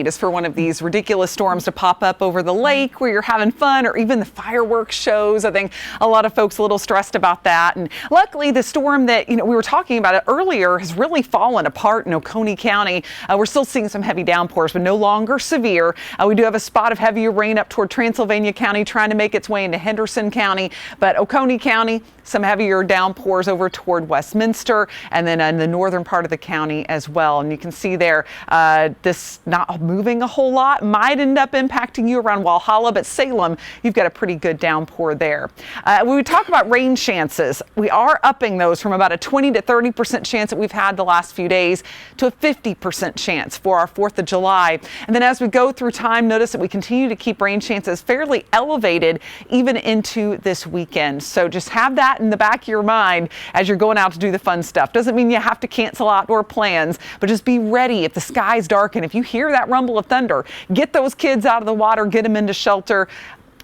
is for one of these ridiculous storms to pop up over the lake where you're having fun, or even the fireworks shows. I think a lot of folks a little stressed about that. And luckily, the storm that we were talking about it earlier has really fallen apart in Oconee County. We're still seeing some heavy downpours, but no longer severe. We do have a spot of heavier rain up toward Transylvania County, trying to make its way into Henderson County. But Oconee County, some heavier downpours over toward Westminster, and then in the northern part of the county as well. And you can see there, this not moving a whole lot, might end up impacting you around Walhalla, but Salem, you've got a pretty good downpour there. When we talk about rain chances, we are upping those from about a 20 to 30% chance that we've had the last few days to a 50% chance for our 4th of July. And then as we go through time, notice that we continue to keep rain chances fairly elevated even into this weekend. So just have that in the back of your mind as you're going out to do the fun stuff. Doesn't mean you have to cancel outdoor plans, but just be ready if the skies darken. If you hear that rumble of thunder, get those kids out of the water, get them into shelter.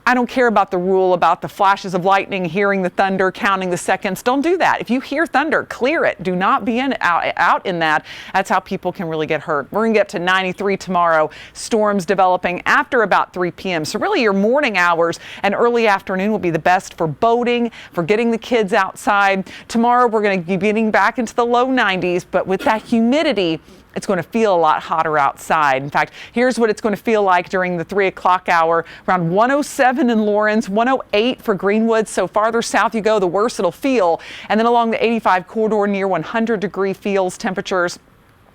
I don't care about the rule about the flashes of lightning, hearing the thunder, counting the seconds. Don't do that. If you hear thunder, clear it. Do not be out in that. That's how people can really get hurt. We're going to get to 93 tomorrow. Storms developing after about 3 p.m. So really your morning hours and early afternoon will be the best for boating, for getting the kids outside. Tomorrow we're going to be getting back into the low 90s, but with that humidity, it's going to feel a lot hotter outside. In fact, here's what it's going to feel like during the 3 o'clock hour. Around 107 in Lawrence, 108 for Greenwood. So farther south you go, the worse it'll feel. And then along the 85 corridor, near 100-degree feels temperatures,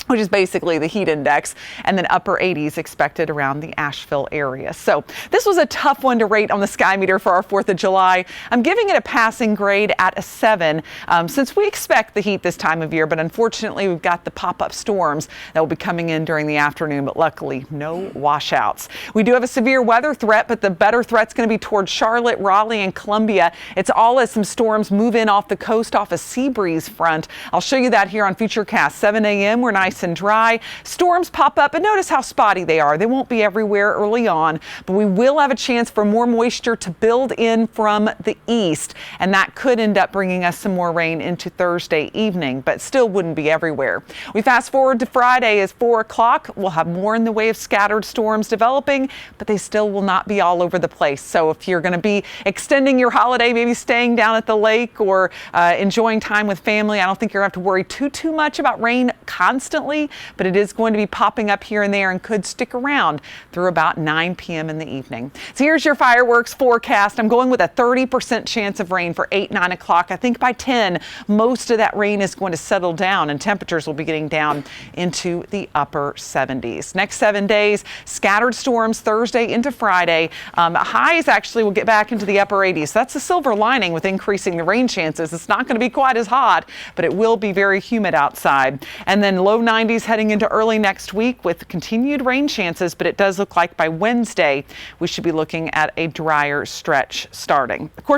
which is basically the heat index, and then upper 80s expected around the Asheville area. So this was a tough one to rate on the sky meter for our 4th of July. I'm giving it a passing grade at a 7, since we expect the heat this time of year, but unfortunately we've got the pop-up storms that will be coming in during the afternoon, but luckily no washouts. We do have a severe weather threat, but the better threat's going to be towards Charlotte, Raleigh, and Columbia. It's all as some storms move in off the coast off a sea breeze front. I'll show you that here on Futurecast. 7 a.m. We're nice and dry. Storms pop up, and notice how spotty they are. They won't be everywhere early on, but we will have a chance for more moisture to build in from the east, and that could end up bringing us some more rain into Thursday evening, but still wouldn't be everywhere. We fast forward to Friday as 4 o'clock. We'll have more in the way of scattered storms developing, but they still will not be all over the place. So if you're going to be extending your holiday, maybe staying down at the lake or enjoying time with family, I don't think you're going to have to worry too much about rain constantly, but it is going to be popping up here and there and could stick around through about 9 p.m. in the evening. So here's your fireworks forecast. I'm going with a 30% chance of rain for 8, 9 o'clock. I think by 10, most of that rain is going to settle down and temperatures will be getting down into the upper 70s. Next 7 days, scattered storms Thursday into Friday. Highs actually will get back into the upper 80s. So that's the silver lining with increasing the rain chances. It's not going to be quite as hot, but it will be very humid outside. And then low 90s heading into early next week with continued rain chances, but it does look like by Wednesday we should be looking at a drier stretch starting. Of course,